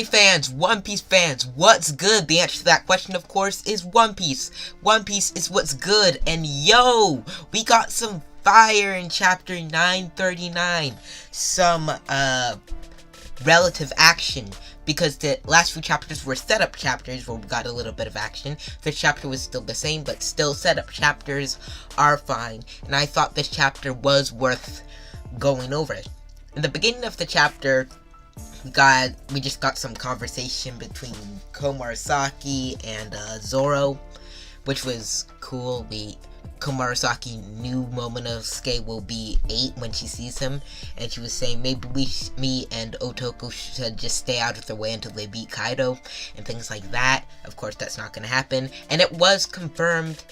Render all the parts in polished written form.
Anime fans, One Piece fans, what's good? The answer to that question, of course, is One Piece. One Piece is what's good, and yo, we got some fire in chapter 939. Some, relative action, because the last few chapters were setup chapters where we got a little bit of action. This chapter was still the same, but still setup chapters are fine, and I thought this chapter was worth going over. In the beginning of the chapter, we just got some conversation between Komurasaki and Zoro, which was cool. Komurasaki knew Momonosuke will be 8 when she sees him, and she was saying maybe me and Otoko should just stay out of their way until they beat Kaido, and things like that. Of course, that's not going to happen, and it was confirmed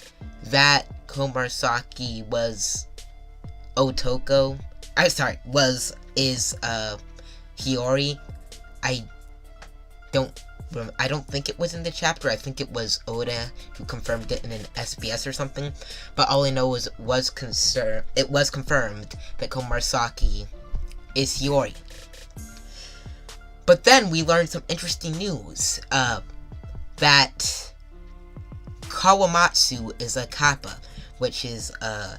that Komurasaki was is Hiyori. I don't think it was in the chapter. I think it was Oda who confirmed it in an SBS or something. But all I know is it was confirmed that Komurasaki is Hiyori. But then we learned some interesting news. That Kawamatsu is a Kappa, which is a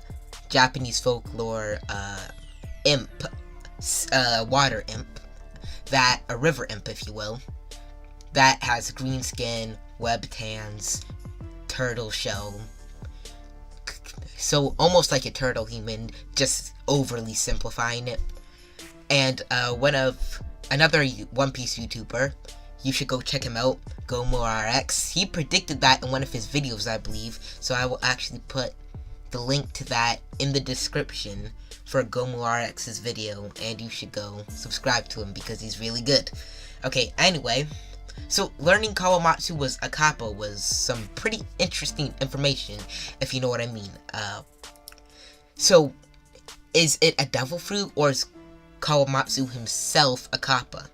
Japanese folklore imp, water imp, a river imp, if you will, that has green skin, webbed hands, turtle shell, so almost like a turtle human, just overly simplifying it. And another One Piece YouTuber, you should go check him out, GoMoRX, he predicted that in one of his videos, I believe, so I will actually put the link to that in the description for GoMoRX's video, and you should go subscribe to him because he's really good. Okay, anyway, so learning Kawamatsu was a Kappa was some pretty interesting information, if you know what I mean. So, is it a devil fruit, or is Kawamatsu himself a Kappa?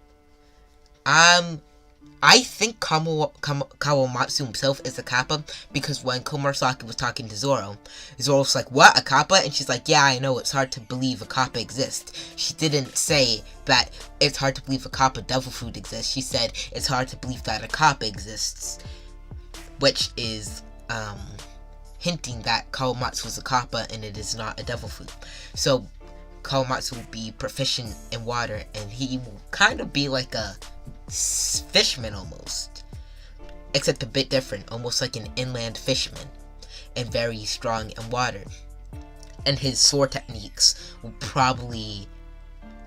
I think Kawamatsu himself is a Kappa, because when Komurasaki was talking to Zoro was like, what, a Kappa? And she's like, yeah, I know, it's hard to believe a Kappa exists. She didn't say that it's hard to believe a Kappa devil fruit exists. She said it's hard to believe that a Kappa exists, which is, hinting that Kawamatsu is a Kappa and it is not a devil fruit. So, Kawamatsu will be proficient in water, and he will kind of be like a fishman almost, except a bit different, almost like an inland fisherman, and very strong in water. And his sword techniques will probably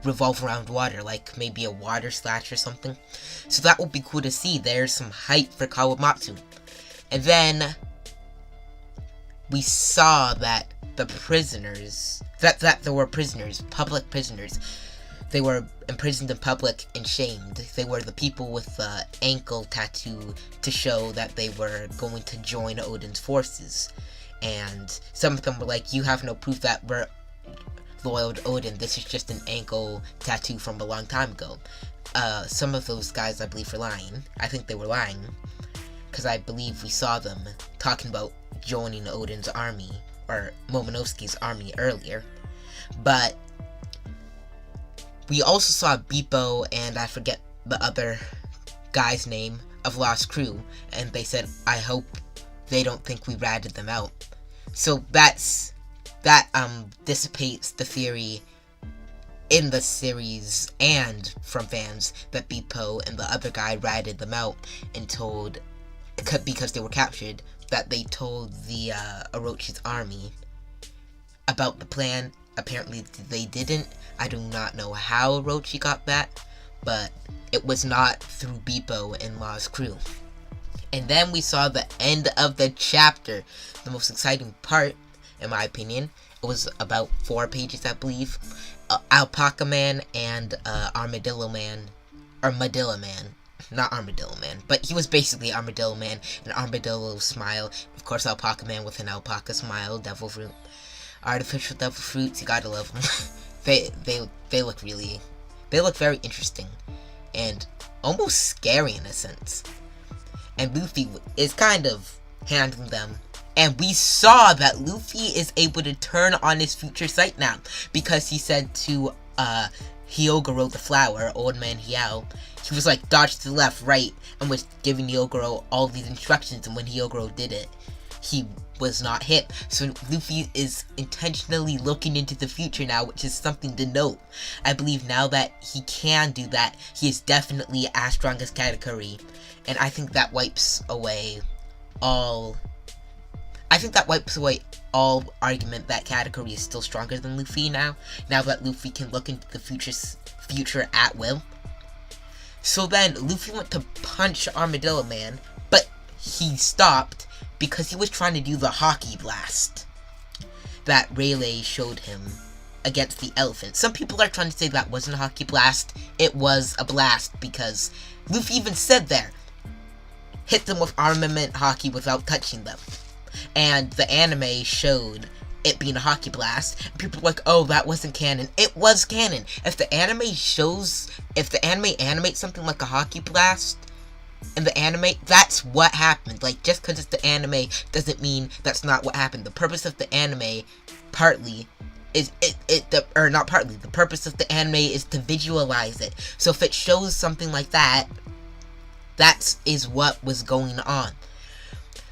revolve around water, like maybe a water slash or something. So that will be cool to see. There's some hype for Kawamatsu. And then we saw that the prisoners, that there were prisoners, public prisoners. They were imprisoned in public and shamed. They were the people with the ankle tattoo to show that they were going to join Odin's forces. And some of them were like, you have no proof that we're loyal to Odin. This is just an ankle tattoo from a long time ago. Some of those guys, I believe, were lying. I think they were lying, because I believe we saw them talking about joining Odin's army, or Momonosuke's army earlier. But we also saw Bippo, and I forget the other guy's name, of Lost Crew, and they said, I hope they don't think we ratted them out. So that dissipates the theory in the series and from fans that Bippo and the other guy ratted them out and told, because they were captured, that they told the Orochi's army about the plan. Apparently they didn't. I do not know how Orochi got that, but it was not through Bippo and Lost Crew. And then we saw the end of the chapter, the most exciting part, in my opinion. It was about 4 pages, I believe. Alpaca Man and Armadillo Man, not Armadillo Man, but he was basically Armadillo Man, an armadillo smile. Of course, Alpaca Man with an alpaca smile, devil fruit. Artificial devil fruits, you gotta love them. they look very interesting, and almost scary in a sense. And Luffy is kind of handling them. And we saw that Luffy is able to turn on his future sight now, because he said to Hyougoro the flower, Old Man Hyo, he was like dodge to the left, right, and was giving Hyougoro all these instructions, and when Hyougoro did it, he was not hit. So Luffy is intentionally looking into the future now, which is something to note. I believe now that he can do that, he is definitely as strong as Katakuri, and I think that wipes away all argument that Katakuri is still stronger than Luffy now that Luffy can look into the future at will. So then Luffy went to punch Armadillo Man, but he stopped because he was trying to do the hockey blast that Rayleigh showed him against the elephant. Some people are trying to say that wasn't a hockey blast. It was a blast because Luffy even said there, hit them with armament hockey without touching them. And the anime showed it being a hockey blast. And people were like, oh, that wasn't canon. It was canon. If the anime animates something like a hockey blast, in the anime, that's what happened. Like, just because it's the anime doesn't mean that's not what happened. The purpose of the anime, the purpose of the anime is to visualize it. So if it shows something like that, that is what was going on.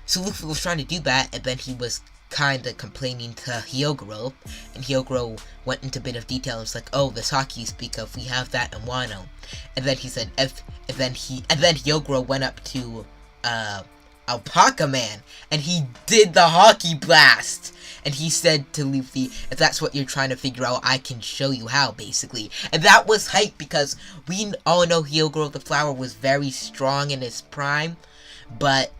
So Luffy was trying to do that, and then he was kind of complaining to Hyougoro, and Hyougoro went into a bit of detail and was like, oh, this hockey you speak of, we have that in Wano. And then he said, and then Hyougoro went up to Alpaca Man, and he did the hockey blast. And he said to Luffy, if that's what you're trying to figure out, I can show you how, basically. And that was hype, because we all know Hyougoro the Flower was very strong in his prime, but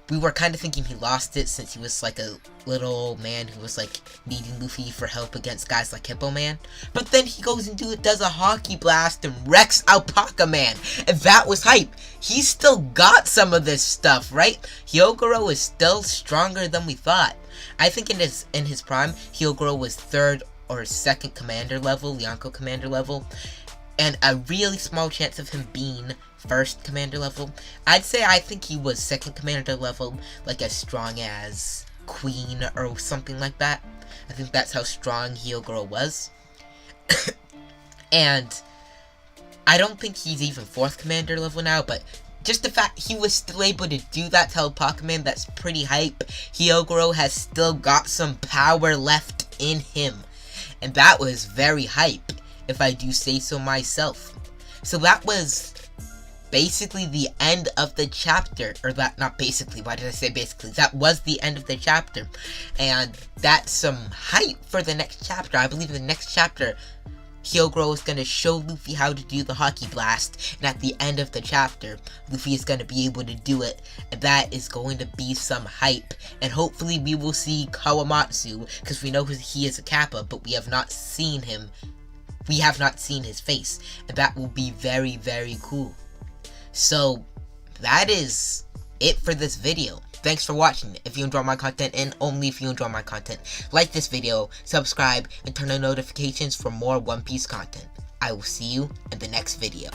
we were kind of thinking he lost it since he was like a little old man who was like needing Luffy for help against guys like Hippo Man. But then he goes and does a hockey blast and wrecks Alpaca Man. And that was hype. He still got some of this stuff, right? Hyougoro is still stronger than we thought. I think in his prime, Hyougoro was 3rd or 2nd commander level, Yonko commander level. And a really small chance of him being 1st commander level. I think he was 2nd commander level, like as strong as Queen or something like that. I think that's how strong Hyougoro was. And I don't think he's even 4th commander level now, but just the fact he was still able to do that to Alpaca Man, that's pretty hype. Hyougoro has still got some power left in him. And that was very hype, if I do say so myself. So that was basically the end of the chapter, or that, not basically, why did I say basically? That was the end of the chapter, and that's some hype for the next chapter. I believe in the next chapter, Hyougoro is going to show Luffy how to do the hockey blast, and at the end of the chapter, Luffy is going to be able to do it, and that is going to be some hype, and hopefully we will see Kawamatsu, because we know he is a Kappa, but we have not seen him. We have not seen his face, and that will be very, very cool. So, that is it for this video. Thanks for watching. If you enjoy my content, and only if you enjoy my content, like this video, subscribe, and turn on notifications for more One Piece content. I will see you in the next video.